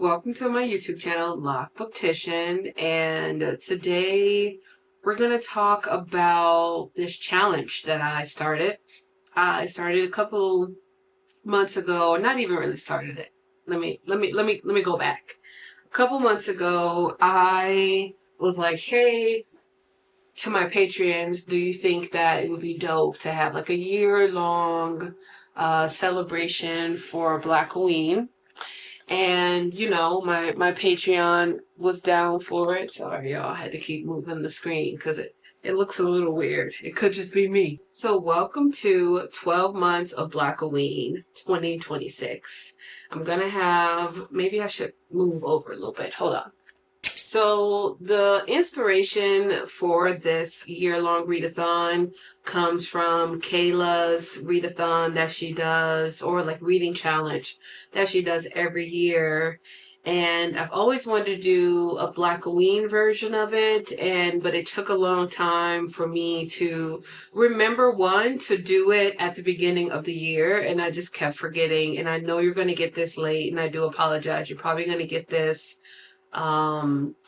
Welcome to my YouTube channel, Loc'D, and today we're going to talk about this challenge that I started. I started a couple months ago, not even really started it. Let me go back. A couple months ago, I was like, hey, to my Patreons, do you think that it would be dope to have like a year-long celebration for Blackoween? And, you know, my Patreon was down for it. Sorry, y'all. I had to keep moving the screen because it looks a little weird. It could just be me. So welcome to 12 months of Blackoween 2026. I'm going to have, maybe I should move over a little bit. Hold on. So the inspiration for this year-long readathon comes from Kayla's readathon that she does, or like reading challenge that she does every year. And I've always wanted to do a Blackoween version of it, but it took a long time for me to remember, one, to do it at the beginning of the year, and I just kept forgetting. And I know you're going to get this late, and I do apologize. You're probably going to get this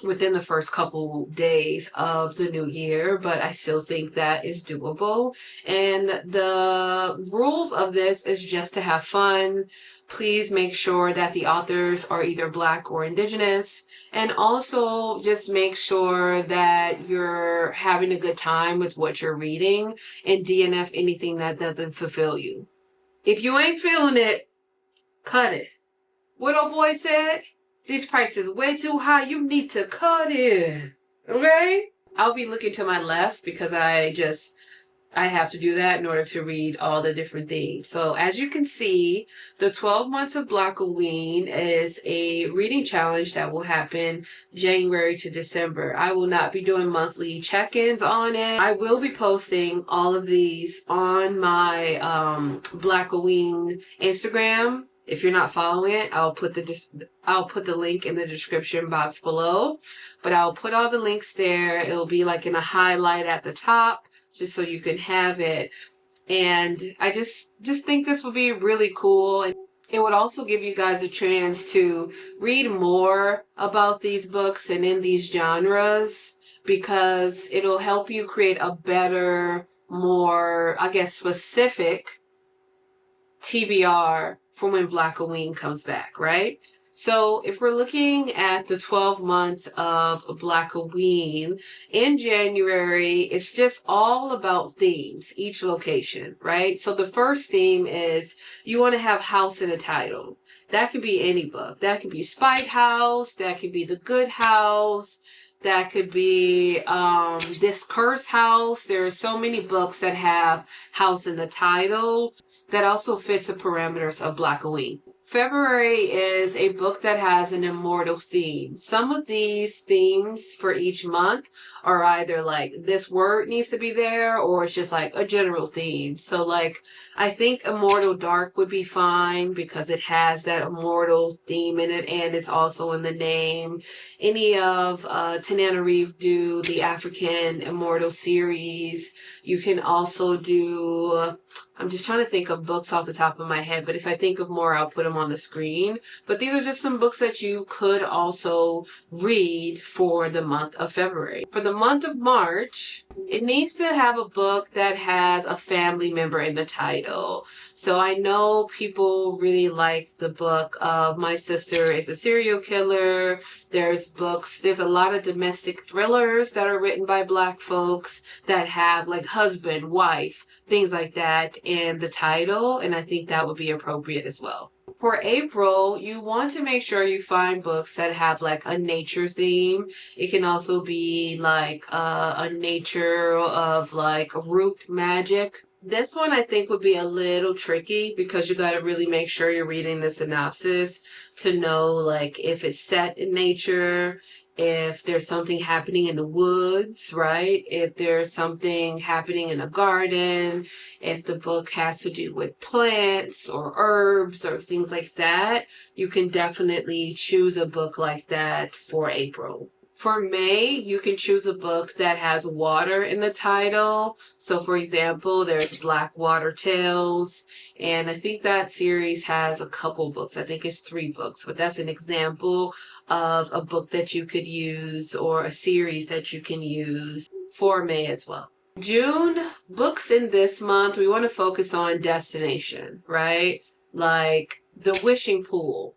within the first couple days of the new year, but I still think that is doable. And the rules of this is just to have fun. Please make sure that the authors are either Black or Indigenous, and also just make sure that you're having a good time with what you're reading, and DNF anything that doesn't fulfill you. If you ain't feeling it, cut it. What old boy said? These prices way too high. You need to cut it. Okay? I'll be looking to my left because I have to do that in order to read all the different themes. So as you can see, the 12 months of Blackoween is a reading challenge that will happen January to December. I will not be doing monthly check-ins on it. I will be posting all of these on my Blackoween Instagram. If you're not following it, I'll put the link in the description box below. But I'll put all the links there. It'll be like in a highlight at the top, just so you can have it. And I just think this would be really cool. And it would also give you guys a chance to read more about these books and in these genres, because it'll help you create a better, more, I guess, specific TBR for when Blackoween comes back, right? So if we're looking at the 12 months of Blackoween, in January, it's just all about themes, each location, right? So the first theme is you want to have house in a title. That could be any book. That could be Spite House. That could be The Good House. That could be This Cursed House. There are so many books that have house in the title. That also fits the parameters of Blackoween. February is a book that has an immortal theme. Some of these themes for each month are either like this word needs to be there, or it's just like a general theme. So like, I think Immortal Dark would be fine because it has that immortal theme in it, and it's also in the name. Any of Tananarive the African Immortal series. You can also do, I'm just trying to think of books off the top of my head, but if I think of more, I'll put them on the screen. But these are just some books that you could also read for the month of February. For the month of March, it needs to have a book that has a family member in the title. So I know people really like the book of My Sister is a Serial Killer. There's a lot of domestic thrillers that are written by Black folks that have like husband, wife, things like that in the title, and I think that would be appropriate as well. For April, you want to make sure you find books that have like a nature theme. It can also be like a nature of like root magic. This one I think would be a little tricky because you got to really make sure you're reading the synopsis to know like if it's set in nature, if there's something happening in the woods, right? If there's something happening in a garden, if the book has to do with plants or herbs or things like that, you can definitely choose a book like that for April. For May, you can choose a book that has water in the title. So for example, there's Blackwater Tales, and I think that series has a couple books. I think it's 3 books, but that's an example of a book that you could use or a series that you can use for May as well. June, books in this month, we want to focus on destination, right? Like The Wishing Pool.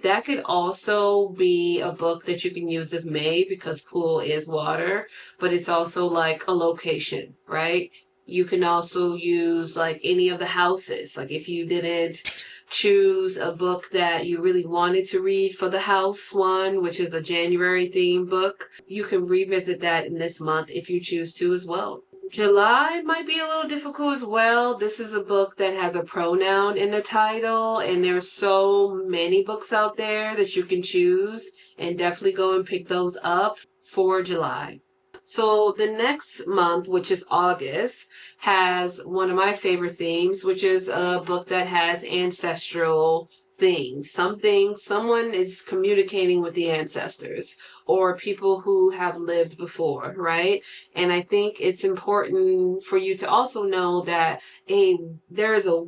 That could also be a book that you can use of May because pool is water, but it's also like a location, right? You can also use like any of the houses. Like if you didn't choose a book that you really wanted to read for the house one, which is a January theme book, you can revisit that in this month if you choose to as well. July might be a little difficult as well. This is a book that has a pronoun in the title, and there's so many books out there that you can choose, and definitely go and pick those up for July. So the next month, which is August, has one of my favorite themes, which is a book that has ancestral things. Someone is communicating with the ancestors or people who have lived before, right? And I think it's important for you to also know that there is a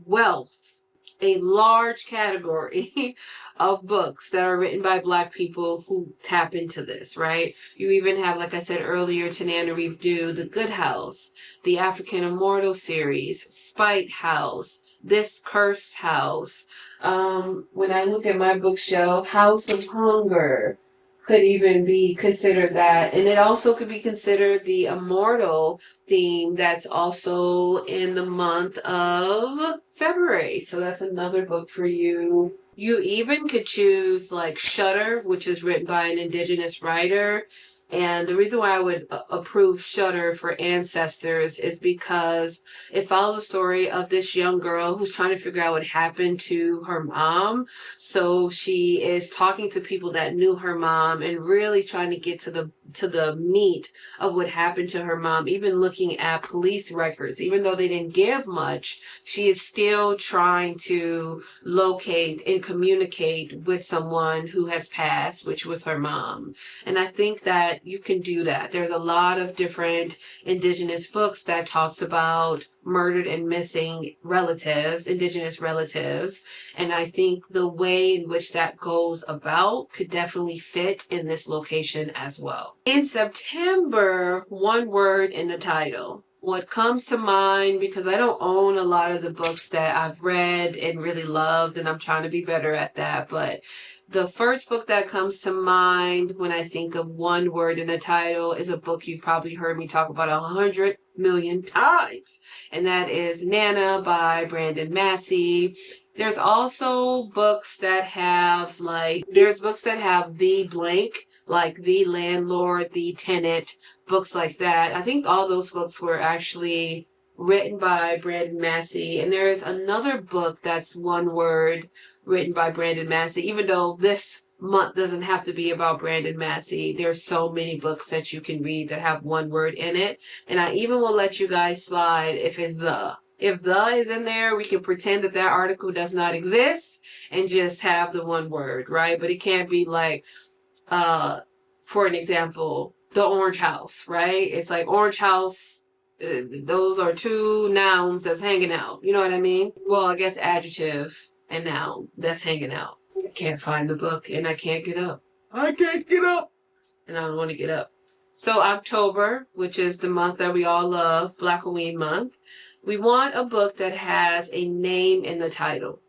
large category of books that are written by Black people who tap into this, right? You even have, like I said earlier, Tananarive Due, The Good House, the African Immortal series, Spite House, This Cursed House. When I look at my bookshelf, House of Hunger could even be considered that. And it also could be considered the immortal theme that's also in the month of February. So that's another book for you. You even could choose like Shudder, which is written by an indigenous writer. And the reason why I would approve Shudder for ancestors is because it follows the story of this young girl who's trying to figure out what happened to her mom. So she is talking to people that knew her mom and really trying to get to the meat of what happened to her mom, even looking at police records. Even though they didn't give much, she is still trying to locate and communicate with someone who has passed, which was her mom. And I think that you can do that. There's a lot of different indigenous books that talks about murdered and missing relatives, indigenous relatives. And I think the way in which that goes about could definitely fit in this location as well. In September, one word in the title. What comes to mind, because I don't own a lot of the books that I've read and really loved, and I'm trying to be better at that, but the first book that comes to mind when I think of one word in a title is a book you've probably heard me talk about 100 million times, and that is Nana by Brandon Massey. There's also books that have there's books that have the blank, like The Landlord, The Tenant, books like that. I think all those books were actually written by Brandon Massey. And there is another book that's one word written by Brandon Massey, even though this month doesn't have to be about Brandon Massey. There's so many books that you can read that have one word in it. And I even will let you guys slide if it's the. If the is in there, we can pretend that article does not exist and just have the one word, right? But it can't be like, for an example, The Orange House, right? It's like Orange House. Those are 2 nouns that's hanging out. You know what I mean? Well, I guess adjective and noun that's hanging out. I can't find the book and I can't get up. I can't get up. And I don't want to get up. So October, which is the month that we all love, Blackoween month, we want a book that has a name in the title.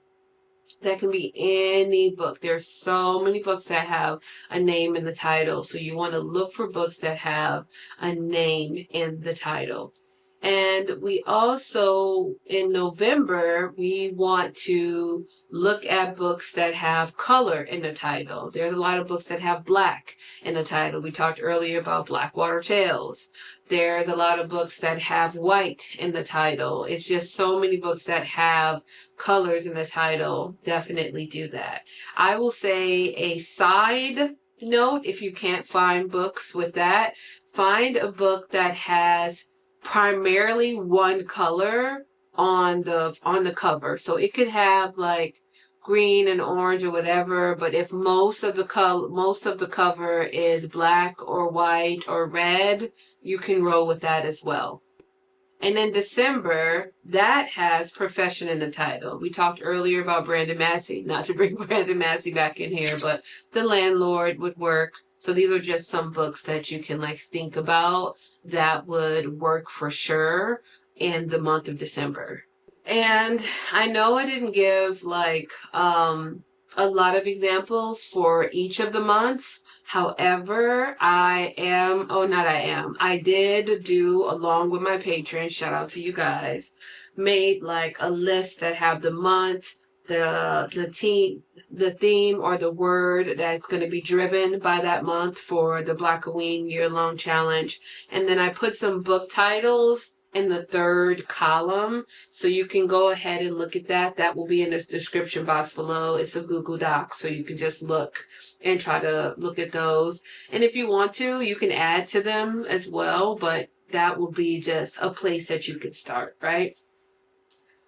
That can be any book. There's so many books that have a name in the title. So you want to look for books that have a name in the title. And we also, in November, we want to look at books that have color in the title. There's a lot of books that have black in the title. We talked earlier about Blackwater Tales. There's a lot of books that have white in the title. It's just so many books that have colors in the title. Definitely do that. I will say a side note, if you can't find books with that, find a book that has primarily one color on the cover. So it could have like green and orange or whatever, but if most of the cover is black or white or red, you can roll with that as well. And then December, that has profession in the title. We talked earlier about Brandon Massey, not to bring Brandon Massey back in here, but The Landlord would work. So these are just some books that you can like think about that would work for sure in the month of December. And I know I didn't give like a lot of examples for each of the months. However, I did do, along with my patrons, shout out to you guys, made like a list that have the month, the theme or the word that's going to be driven by that month for the Blackoween year-long challenge. And then I put some book titles in the third column, so you can go ahead and look at that. That will be in the description box below. It's a Google Doc, so you can just look and try to look at those. And if you want to, you can add to them as well, but that will be just a place that you can start, right?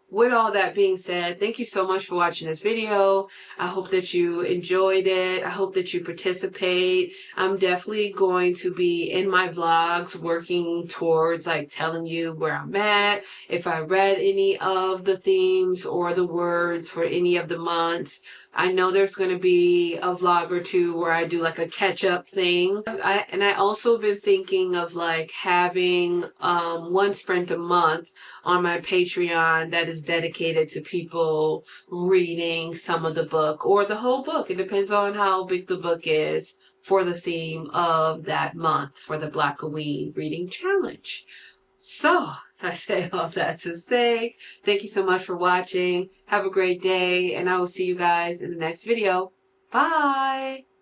With all that being said, thank you so much for watching this video. I hope that you enjoyed it. I hope that you participate. I'm definitely going to be in my vlogs working towards like telling you where I'm at, if I read any of the themes or the words for any of the months. I know there's going to be a vlog or two where I do like a catch-up thing. I also been thinking of like having one sprint a month on my Patreon that is dedicated to people reading some of the book or the whole book. It depends on how big the book is for the theme of that month for the Blackoween reading challenge. So, I say all that to say, thank you so much for watching. Have a great day, and I will see you guys in the next video. Bye!